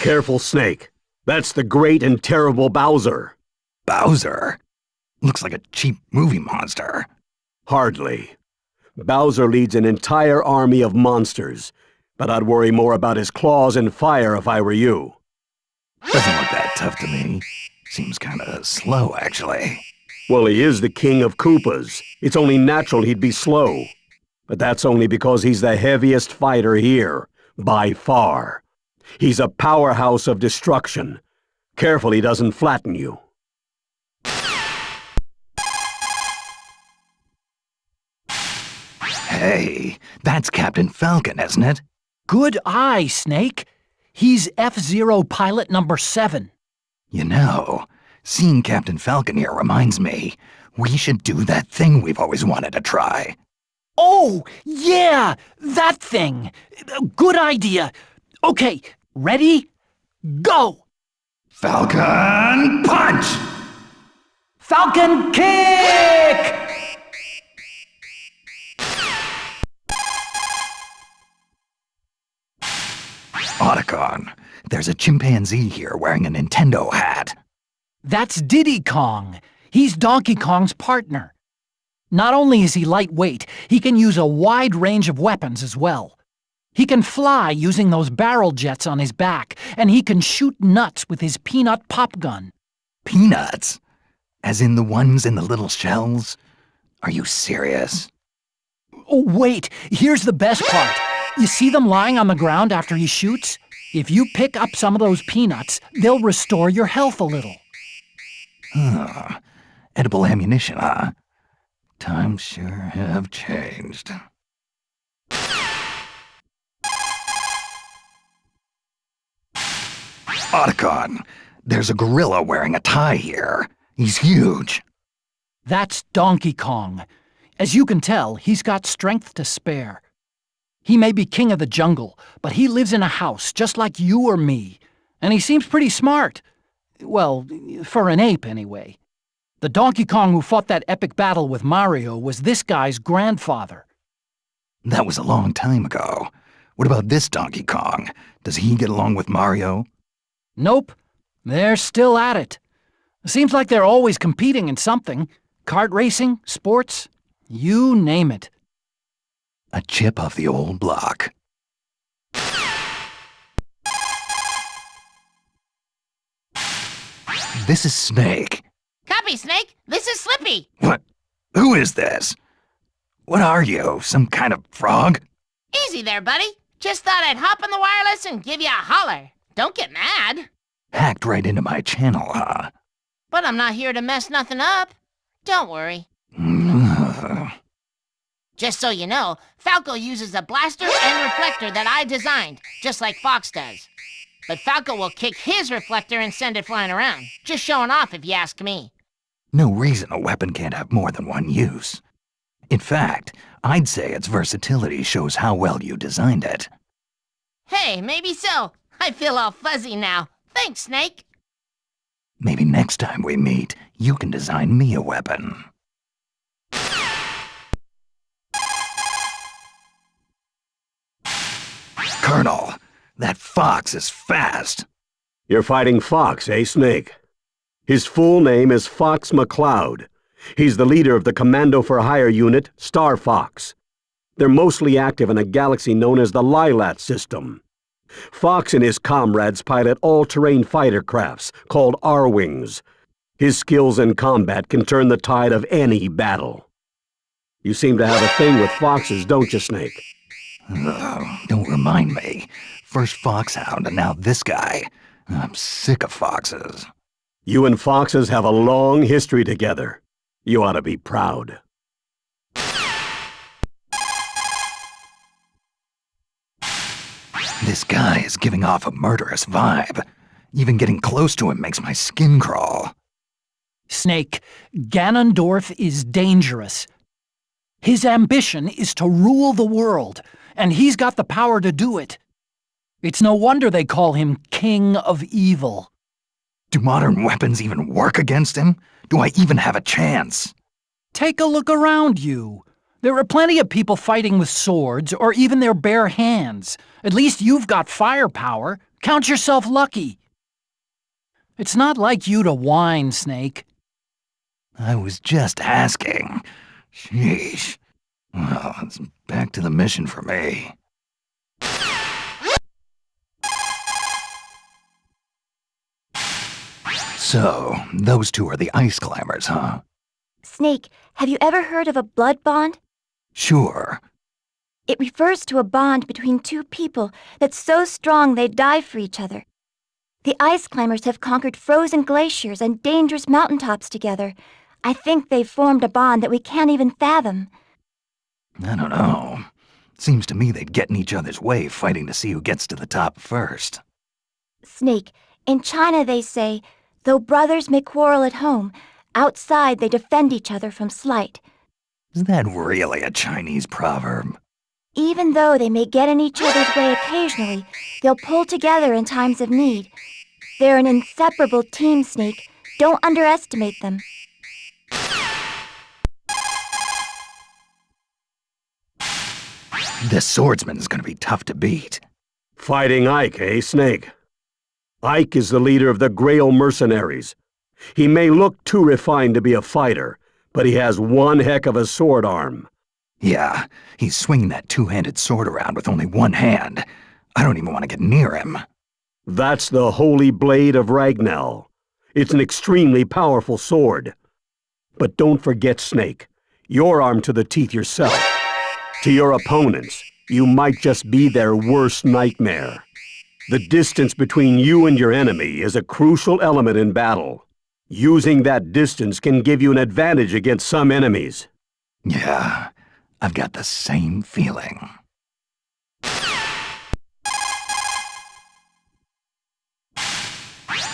Careful, Snake. That's the great and terrible Bowser. Bowser? Looks like a cheap movie monster. Hardly. Bowser leads an entire army of monsters, but I'd worry more about his claws and fire if I were you. Doesn't look that tough to me. Seems kinda slow, actually. Well, he is the king of Koopas. It's only natural he'd be slow. But that's only because he's the heaviest fighter here, by far. He's a powerhouse of destruction. Careful he doesn't flatten you. Hey, that's Captain Falcon, isn't it? Good eye, Snake. He's F-Zero pilot number 7. You know, seeing Captain Falcon here reminds me, we should do that thing we've always wanted to try. Oh, yeah! That thing! Good idea. Okay, ready? Go! Falcon punch! Falcon kick! Otacon, there's a chimpanzee here wearing a Nintendo hat. That's Diddy Kong. He's Donkey Kong's partner. Not only is he lightweight, he can use a wide range of weapons as well. He can fly using those barrel jets on his back, and he can shoot nuts with his peanut pop gun. Peanuts? As in the ones in the little shells? Are you serious? Oh, wait, here's the best part. You see them lying on the ground after he shoots? If you pick up some of those peanuts, they'll restore your health a little. Huh. Edible ammunition, huh? Times sure have changed. Otacon, there's a gorilla wearing a tie here. He's huge. That's Donkey Kong. As you can tell, he's got strength to spare. He may be king of the jungle, but he lives in a house just like you or me, and he seems pretty smart. Well, for an ape, anyway. The Donkey Kong who fought that epic battle with Mario was this guy's grandfather. That was a long time ago. What about this Donkey Kong? Does he get along with Mario? Nope. They're still at it. Seems like they're always competing in something. Kart racing, sports, you name it. A chip off the old block. This is Snake. Copy, Snake. This is Slippy. What? Who is this? What are you, some kind of frog? Easy there, buddy. Just thought I'd hop on the wireless and give you a holler. Don't get mad. Hacked right into my channel, huh? But I'm not here to mess nothing up. Don't worry. Just so you know, Falco uses a blaster and reflector that I designed, just like Fox does. But Falco will kick his reflector and send it flying around. Just showing off if you ask me. No reason a weapon can't have more than one use. In fact, I'd say its versatility shows how well you designed it. Hey, maybe so. I feel all fuzzy now. Thanks, Snake. Maybe next time we meet, you can design me a weapon. Colonel, that fox is fast. You're fighting Fox, eh, Snake? His full name is Fox McCloud. He's the leader of the Commando for Hire unit, Star Fox. They're mostly active in a galaxy known as the Lilat system. Fox and his comrades pilot all-terrain fighter crafts called R-Wings. His skills in combat can turn the tide of any battle. You seem to have a thing with foxes, don't you, Snake? Oh, don't remind me. First Foxhound and now this guy. I'm sick of foxes. You and foxes have a long history together. You ought to be proud. This guy is giving off a murderous vibe. Even getting close to him makes my skin crawl. Snake, Ganondorf is dangerous. His ambition is to rule the world, and he's got the power to do it. It's no wonder they call him King of Evil. Do modern weapons even work against him? Do I even have a chance? Take a look around you. There are plenty of people fighting with swords or even their bare hands. At least you've got firepower. Count yourself lucky. It's not like you to whine, Snake. I was just asking. Sheesh. Well, it's back to the mission for me. So, those two are the ice climbers, huh? Snake, have you ever heard of a blood bond? Sure. It refers to a bond between two people that's so strong they'd die for each other. The ice climbers have conquered frozen glaciers and dangerous mountaintops together. I think they've formed a bond that we can't even fathom. I don't know. Seems to me they'd get in each other's way fighting to see who gets to the top first. Snake, in China they say, though brothers may quarrel at home, outside they defend each other from slight. Is that really a Chinese proverb? Even though they may get in each other's way occasionally, they'll pull together in times of need. They're an inseparable team, Snake. Don't underestimate them. This swordsman's gonna be tough to beat. Fighting Ike, eh, Snake? Ike is the leader of the Grail mercenaries. He may look too refined to be a fighter, but he has one heck of a sword arm. Yeah, he's swinging that two-handed sword around with only one hand. I don't even want to get near him. That's the Holy Blade of Ragnell. It's an extremely powerful sword. But don't forget, Snake, you're armed to the teeth yourself. To your opponents, you might just be their worst nightmare. The distance between you and your enemy is a crucial element in battle. Using that distance can give you an advantage against some enemies. Yeah, I've got the same feeling.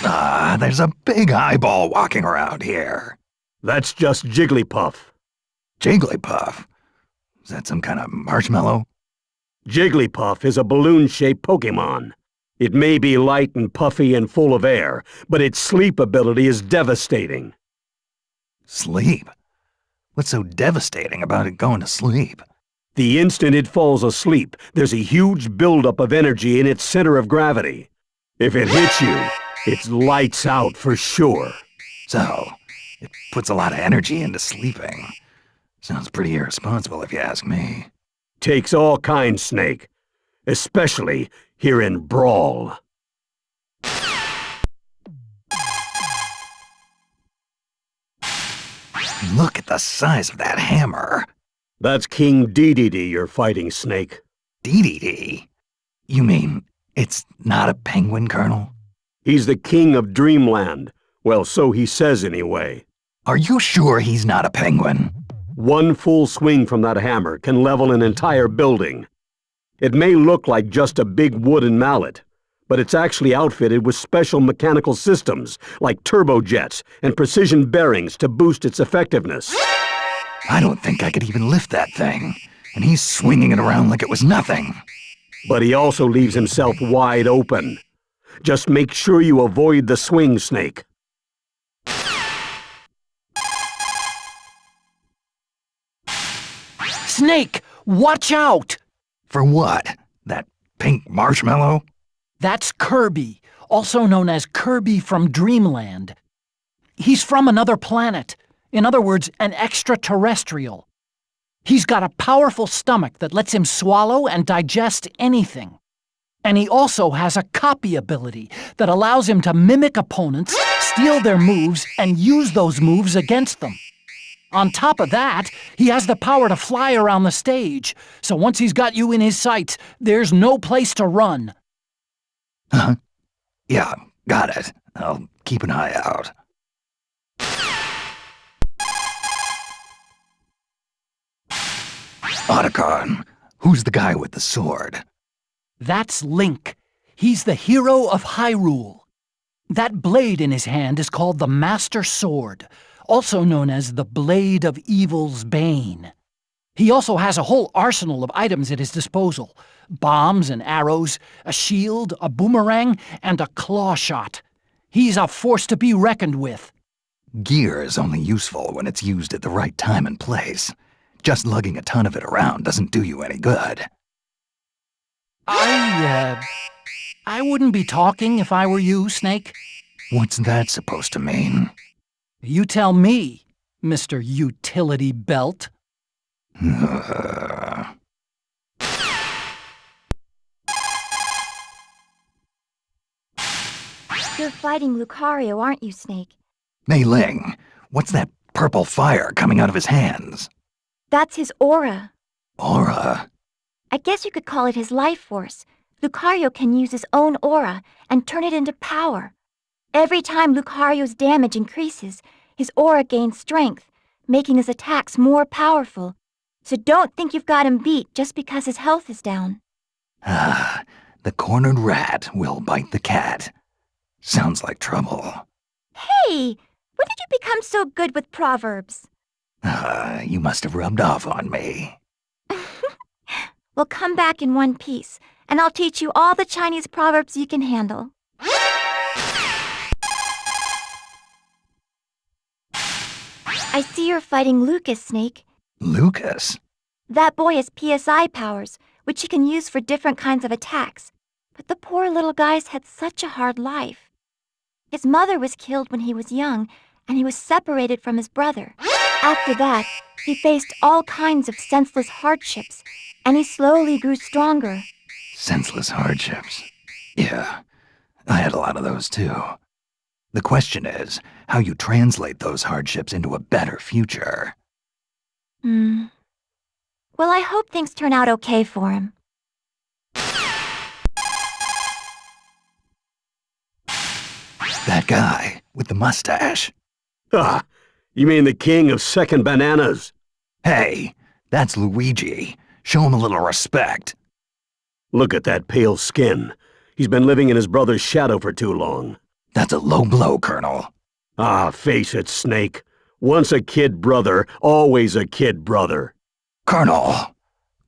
Ah, there's a big eyeball walking around here. That's just Jigglypuff. Jigglypuff? Is that some kind of marshmallow? Jigglypuff is a balloon-shaped Pokémon. It may be light and puffy and full of air, but its sleep ability is devastating. Sleep? What's so devastating about it going to sleep? The instant it falls asleep, there's a huge buildup of energy in its center of gravity. If it hits you, it's lights out for sure. So, it puts a lot of energy into sleeping. Sounds pretty irresponsible if you ask me. Takes all kinds, Snake. Especially here in Brawl. Look at the size of that hammer. That's King Dedede you're fighting, Snake. Dedede? You mean it's not a penguin, Colonel? He's the king of Dreamland. Well, so he says anyway. Are you sure he's not a penguin? One full swing from that hammer can level an entire building. It may look like just a big wooden mallet, but it's actually outfitted with special mechanical systems like turbojets and precision bearings to boost its effectiveness. I don't think I could even lift that thing, and he's swinging it around like it was nothing. But he also leaves himself wide open. Just make sure you avoid the swing, Snake. Snake, watch out! For what? That pink marshmallow? That's Kirby, also known as Kirby from Dreamland. He's from another planet. In other words, an extraterrestrial. He's got a powerful stomach that lets him swallow and digest anything. And he also has a copy ability that allows him to mimic opponents, steal their moves, and use those moves against them. On top of that, he has the power to fly around the stage, so once he's got you in his sights, there's no place to run. Huh? Yeah, got it. I'll keep an eye out. Otacon, who's the guy with the sword? That's Link. He's the hero of Hyrule. That blade in his hand is called the Master Sword, also known as the Blade of Evil's Bane. He also has a whole arsenal of items at his disposal. Bombs and arrows, a shield, a boomerang, and a claw shot. He's a force to be reckoned with. Gear is only useful when it's used at the right time and place. Just lugging a ton of it around doesn't do you any good. I I wouldn't be talking if I were you, Snake. What's that supposed to mean? You tell me, Mr. Utility Belt. You're fighting Lucario, aren't you, Snake? Mei Ling, what's that purple fire coming out of his hands? That's his aura. Aura? I guess you could call it his life force. Lucario can use his own aura and turn it into power. Every time Lucario's damage increases, his aura gains strength, making his attacks more powerful. So don't think you've got him beat just because his health is down. Ah, the cornered rat will bite the cat. Sounds like trouble. Hey! When did you become so good with proverbs? You must have rubbed off on me. Well, come back in one piece, and I'll teach you all the Chinese proverbs you can handle. I see you're fighting Lucas, Snake. Lucas? That boy has PSI powers, which he can use for different kinds of attacks. But the poor little guy's had such a hard life. His mother was killed when he was young, and he was separated from his brother. After that, he faced all kinds of senseless hardships, and he slowly grew stronger. Senseless hardships. Yeah, I had a lot of those too. The question is how you translate those hardships into a better future. Well, I hope things turn out okay for him. That guy with the mustache. Ah, you mean the king of second bananas? Hey, that's Luigi. Show him a little respect. Look at that pale skin. He's been living in his brother's shadow for too long. That's a low blow, Colonel. Ah, face it, Snake. Once a kid brother, always a kid brother. Colonel,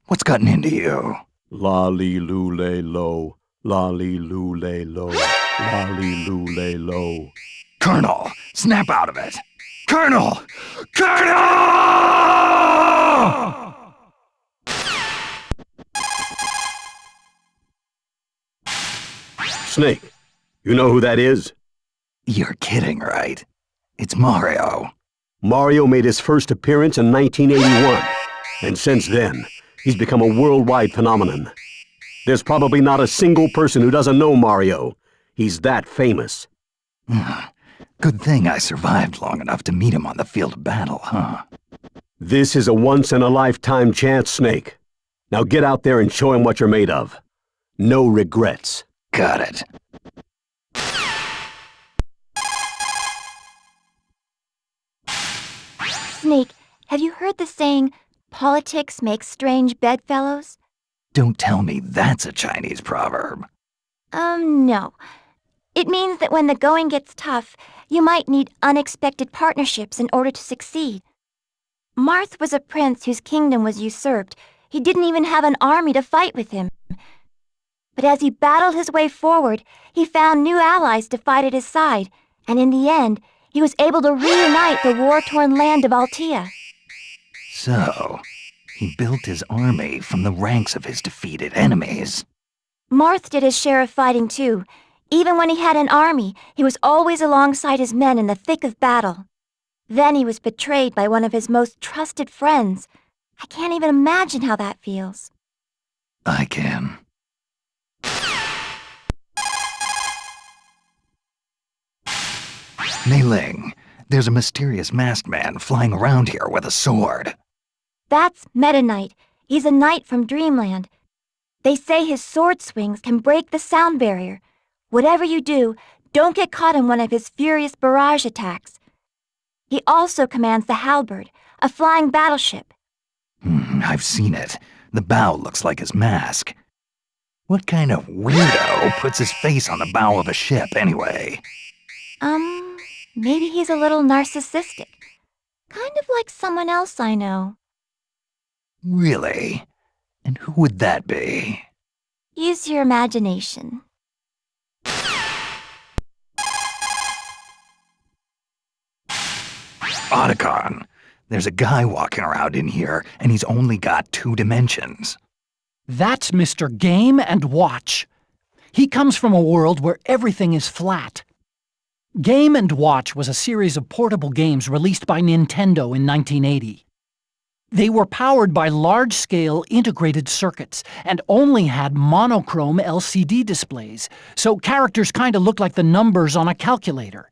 what's gotten into you? Lolly-loo-lay-lo, lolly-loo-lay-lo, lolly-loo-lay-lo. Colonel, snap out of it. Colonel! Colonel! Snake, you know who that is? You're kidding, right? It's Mario. Mario made his first appearance in 1981, and since then, he's become a worldwide phenomenon. There's probably not a single person who doesn't know Mario. He's that famous. Good thing I survived long enough to meet him on the field of battle, huh? This is a once-in-a-lifetime chance, Snake. Now get out there and show him what you're made of. No regrets. Got it. Snake, have you heard the saying, politics makes strange bedfellows? Don't tell me that's a Chinese proverb. No. It means that when the going gets tough, you might need unexpected partnerships in order to succeed. Marth was a prince whose kingdom was usurped. He didn't even have an army to fight with him. But as he battled his way forward, he found new allies to fight at his side, and in the end, he was able to reunite the war-torn land of Altea. So, he built his army from the ranks of his defeated enemies. Marth did his share of fighting too. Even when he had an army, he was always alongside his men in the thick of battle. Then he was betrayed by one of his most trusted friends. I can't even imagine how that feels. I can. Mei Ling, there's a mysterious masked man flying around here with a sword. That's Meta Knight. He's a knight from Dreamland. They say his sword swings can break the sound barrier. Whatever you do, don't get caught in one of his furious barrage attacks. He also commands the Halberd, a flying battleship. I've seen it. The bow looks like his mask. What kind of weirdo puts his face on the bow of a ship anyway? Maybe he's a little narcissistic. Kind of like someone else I know. Really? And who would that be? Use your imagination. Otacon, there's a guy walking around in here, and he's only got 2 dimensions. That's Mr. Game & Watch. He comes from a world where everything is flat. Game & Watch was a series of portable games released by Nintendo in 1980. They were powered by large-scale integrated circuits and only had monochrome LCD displays, so characters kinda looked like the numbers on a calculator.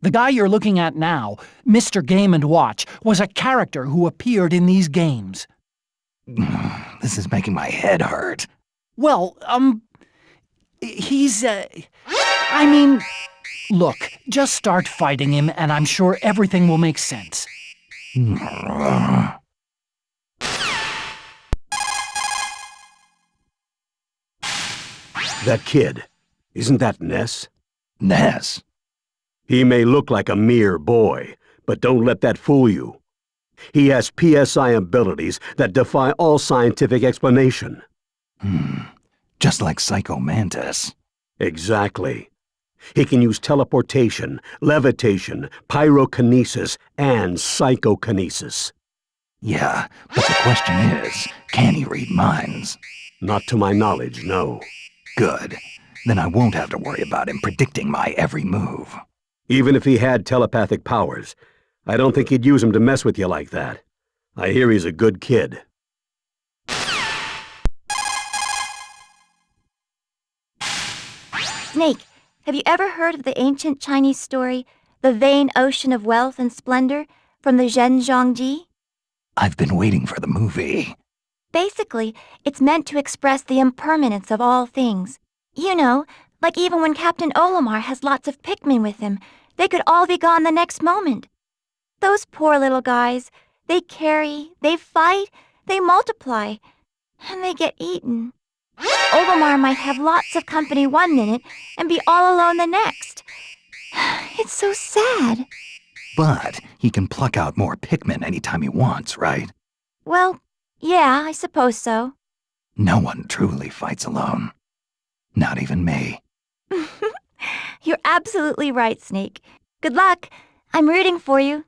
The guy you're looking at now, Mr. Game & Watch, was a character who appeared in these games. This is making my head hurt. Well, he's, look, just start fighting him and I'm sure everything will make sense. That kid, isn't that Ness? Ness? He may look like a mere boy, but don't let that fool you. He has PSI abilities that defy all scientific explanation. Just like Psycho Mantis. Exactly. He can use teleportation, levitation, pyrokinesis, and psychokinesis. Yeah, but the question is, can he read minds? Not to my knowledge, no. Good. Then I won't have to worry about him predicting my every move. Even if he had telepathic powers, I don't think he'd use them to mess with you like that. I hear he's a good kid. Snake, have you ever heard of the ancient Chinese story, The Vain Ocean of Wealth and Splendor, from the Zhenjiangji? I've been waiting for the movie. Basically, it's meant to express the impermanence of all things. You know, like even when Captain Olimar has lots of Pikmin with him, they could all be gone the next moment. Those poor little guys, they carry, they fight, they multiply, and they get eaten. Olimar might have lots of company one minute and be all alone the next. It's so sad. But he can pluck out more Pikmin anytime he wants, right? Well, yeah, I suppose so. No one truly fights alone. Not even me. You're absolutely right, Snake. Good luck. I'm rooting for you.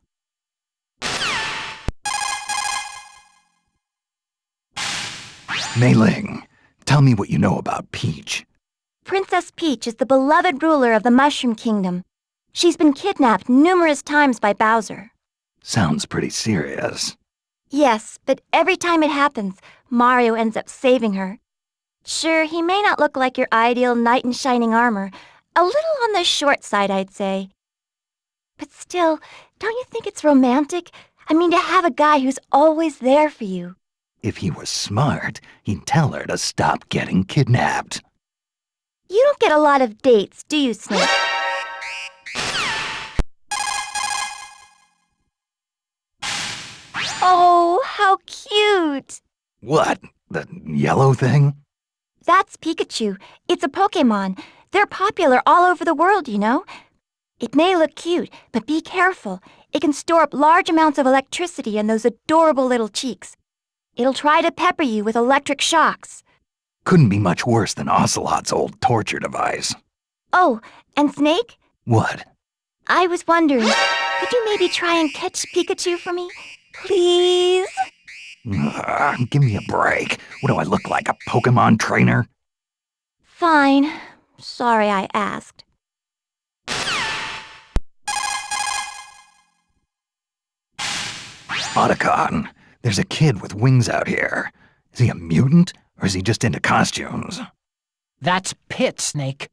Mei Ling, tell me what you know about Peach. Princess Peach is the beloved ruler of the Mushroom Kingdom. She's been kidnapped numerous times by Bowser. Sounds pretty serious. Yes, but every time it happens, Mario ends up saving her. Sure, he may not look like your ideal knight in shining armor. A little on the short side, I'd say. But still, don't you think it's romantic? I mean, to have a guy who's always there for you. If he was smart, he'd tell her to stop getting kidnapped. You don't get a lot of dates, do you, Snake? Oh, how cute! What? The yellow thing? That's Pikachu. It's a Pokémon. They're popular all over the world, you know. It may look cute, but be careful. It can store up large amounts of electricity in those adorable little cheeks. It'll try to pepper you with electric shocks. Couldn't be much worse than Ocelot's old torture device. Oh, and Snake? What? I was wondering, could you maybe try and catch Pikachu for me? Please? Give me a break. What do I look like, a Pokemon trainer? Fine. Sorry I asked. Otacon, there's a kid with wings out here. Is he a mutant, or is he just into costumes? That's Pit, Snake.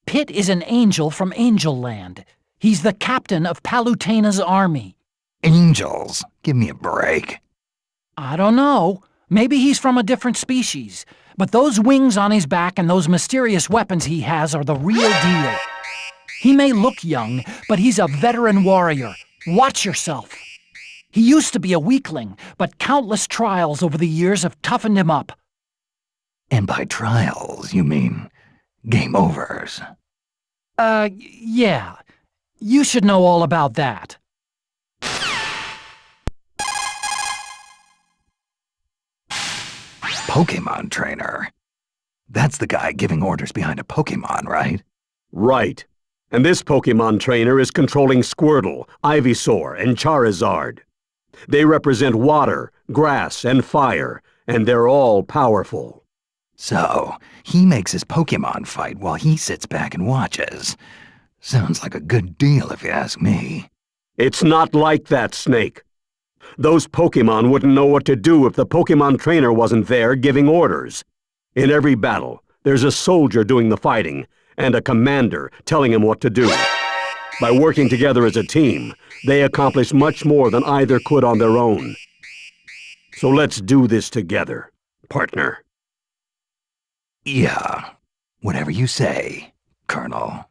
Pit is an angel from Angel Land. He's the captain of Palutena's army. Angels? Give me a break. I don't know. Maybe he's from a different species. But those wings on his back and those mysterious weapons he has are the real deal. He may look young, but he's a veteran warrior. Watch yourself. He used to be a weakling, but countless trials over the years have toughened him up. And by trials, you mean game overs? Yeah. You should know all about that. Pokemon trainer? That's the guy giving orders behind a Pokemon, right? Right. And this Pokemon trainer is controlling Squirtle, Ivysaur, and Charizard. They represent water, grass, and fire, and they're all powerful. So, he makes his Pokemon fight while he sits back and watches. Sounds like a good deal if you ask me. It's not like that, Snake. Those Pokemon wouldn't know what to do if the Pokemon trainer wasn't there giving orders. In every battle, there's a soldier doing the fighting, and a commander telling him what to do. By working together as a team, they accomplish much more than either could on their own. So let's do this together, partner. Yeah, whatever you say, Colonel.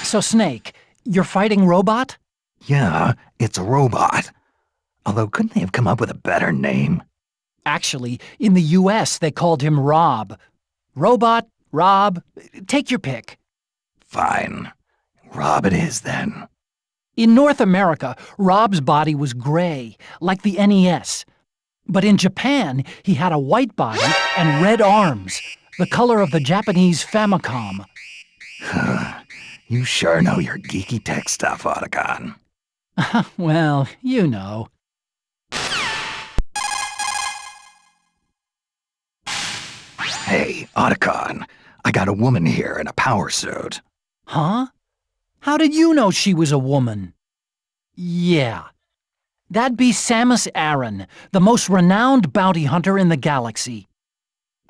So, Snake, you're fighting Robot? Yeah, it's a robot. Although, couldn't they have come up with a better name? Actually, in the US, they called him Rob. Robot, Rob, take your pick. Fine. Rob it is, then. In North America, Rob's body was gray, like the NES. But in Japan, he had a white body and red arms, the color of the Japanese Famicom. You sure know your geeky tech stuff, Otacon. Well, you know. Hey, Otacon, I got a woman here in a power suit. Huh? How did you know she was a woman? Yeah. That'd be Samus Aran, the most renowned bounty hunter in the galaxy.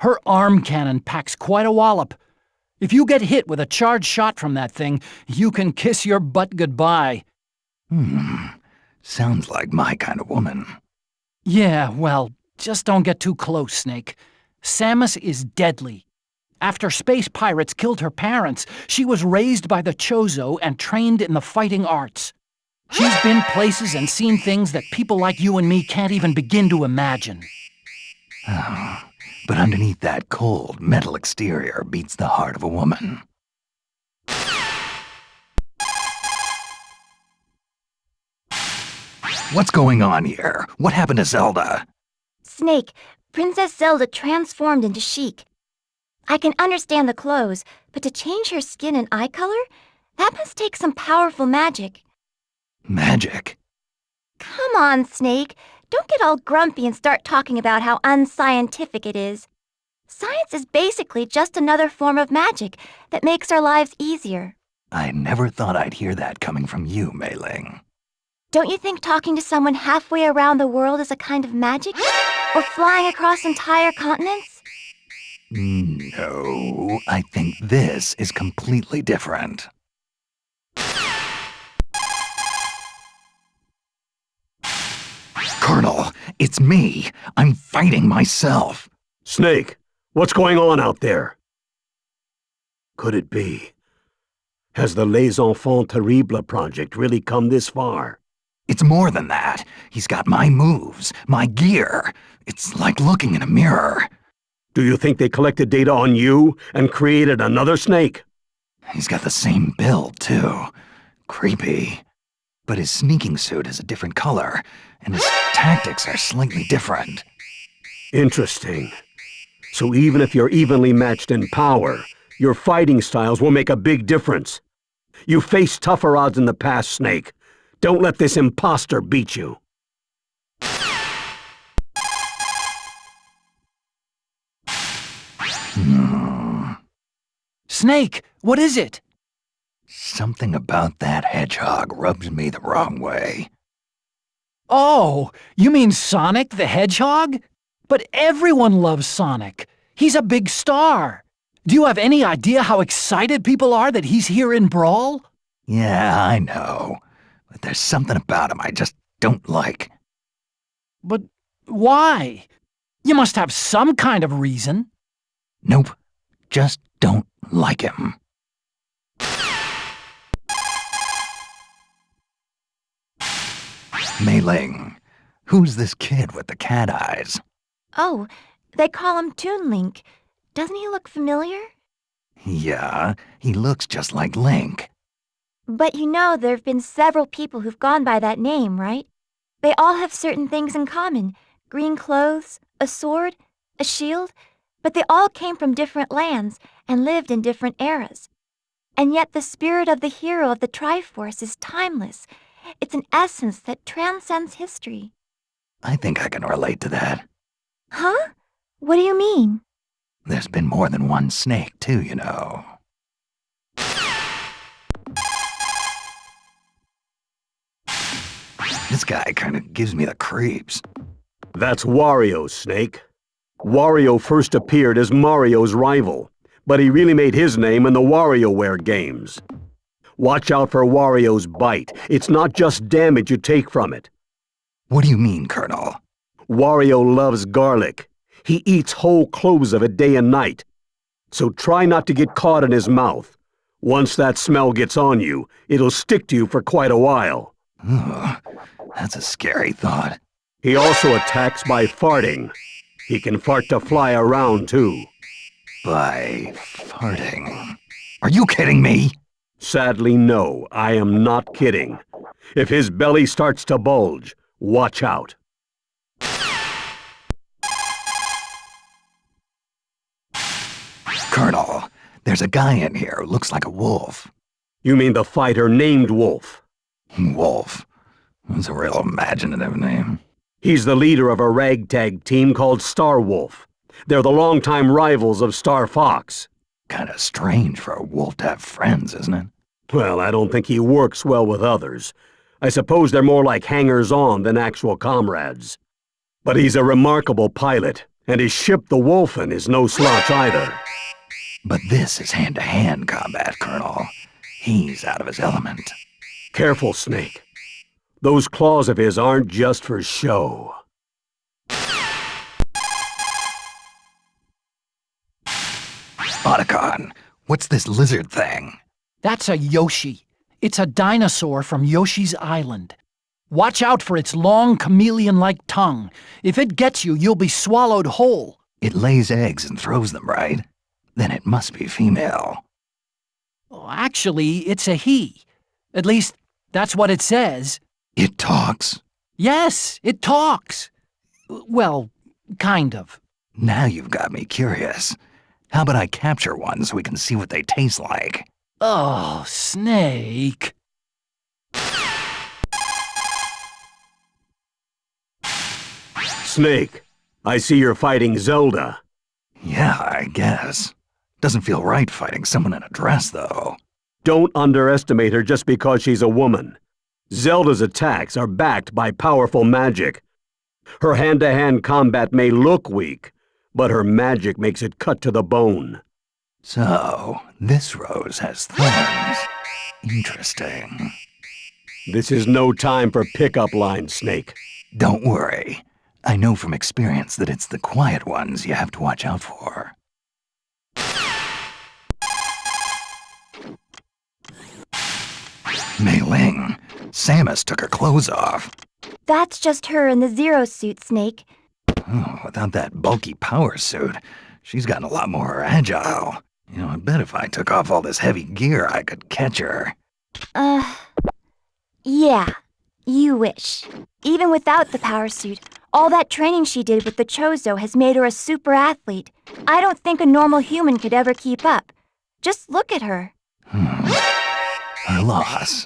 Her arm cannon packs quite a wallop. If you get hit with a charged shot from that thing, you can kiss your butt goodbye. Sounds like my kind of woman. Yeah, well, just don't get too close, Snake. Samus is deadly. After space pirates killed her parents, she was raised by the Chozo and trained in the fighting arts. She's been places and seen things that people like you and me can't even begin to imagine. Oh, but underneath that cold, metal exterior beats the heart of a woman. What's going on here? What happened to Zelda? Snake, Princess Zelda transformed into Sheik. I can understand the clothes, but to change her skin and eye color? That must take some powerful magic. Magic? Come on, Snake. Don't get all grumpy and start talking about how unscientific it is. Science is basically just another form of magic that makes our lives easier. I never thought I'd hear that coming from you, Mei Ling. Don't you think talking to someone halfway around the world is a kind of magic? Or flying across entire continents? No, I think this is completely different. Colonel, it's me. I'm fighting myself. Snake, what's going on out there? Could it be? Has the Les Enfants Terribles project really come this far? It's more than that. He's got my moves, my gear. It's like looking in a mirror. Do you think they collected data on you and created another Snake? He's got the same build, too. Creepy. But his sneaking suit is a different color, and his tactics are slightly different. Interesting. So even if you're evenly matched in power, your fighting styles will make a big difference. You faced tougher odds in the past, Snake. Don't let this imposter beat you. Snake, what is it? Something about that hedgehog rubs me the wrong way. Oh, you mean Sonic the Hedgehog? But everyone loves Sonic. He's a big star. Do you have any idea how excited people are that he's here in Brawl? Yeah, I know. But there's something about him I just don't like. But why? You must have some kind of reason. Nope. Just don't like him. Mei Ling, who's this kid with the cat eyes? Oh, they call him Toon Link. Doesn't he look familiar? Yeah, he looks just like Link. But you know there have been several people who've gone by that name, right? They all have certain things in common. Green clothes, a sword, a shield. But they all came from different lands and lived in different eras. And yet the spirit of the hero of the Triforce is timeless. It's an essence that transcends history. I think I can relate to that. Huh? What do you mean? There's been more than one snake, too, you know. This guy kind of gives me the creeps. That's Wario, Snake. Wario first appeared as Mario's rival, but he really made his name in the WarioWare games. Watch out for Wario's bite. It's not just damage you take from it. What do you mean, Colonel? Wario loves garlic. He eats whole cloves of it day and night. So try not to get caught in his mouth. Once that smell gets on you, it'll stick to you for quite a while. Ugh, that's a scary thought. He also attacks by farting. He can fart to fly around, too. By farting. Are you kidding me? Sadly, no, I am not kidding. If his belly starts to bulge, watch out. Colonel, there's a guy in here who looks like a wolf. You mean the fighter named Wolf? Wolf. That's a real imaginative name. He's the leader of a ragtag team called Star Wolf. They're the longtime rivals of Star Fox. Kinda strange for a wolf to have friends, isn't it? Well, I don't think he works well with others. I suppose they're more like hangers-on than actual comrades. But he's a remarkable pilot, and his ship, the Wolfen, is no slouch either. But this is hand-to-hand combat, Colonel. He's out of his element. Careful, Snake. Those claws of his aren't just for show. Otacon, what's this lizard thing? That's a Yoshi. It's a dinosaur from Yoshi's Island. Watch out for its long chameleon-like tongue. If it gets you, you'll be swallowed whole. It lays eggs and throws them, right? Then it must be female. Oh, actually, it's a he. At least, that's what it says. It talks. Yes, it talks. Well, kind of. Now you've got me curious. How about I capture one so we can see what they taste like? Oh, Snake. Snake, I see you're fighting Zelda. Yeah, I guess. Doesn't feel right fighting someone in a dress, though. Don't underestimate her just because she's a woman. Zelda's attacks are backed by powerful magic. Her hand-to-hand combat may look weak, but her magic makes it cut to the bone. So, this rose has thorns. Interesting. This is no time for pickup lines, Snake. Don't worry. I know from experience that it's the quiet ones you have to watch out for. Mei Ling, Samus took her clothes off. That's just her in the Zero suit, Snake. Oh, without that bulky power suit, she's gotten a lot more agile. You know, I bet if I took off all this heavy gear, I could catch her. Yeah, you wish. Even without the power suit, all that training she did with the Chozo has made her a super athlete. I don't think a normal human could ever keep up. Just look at her. Her loss.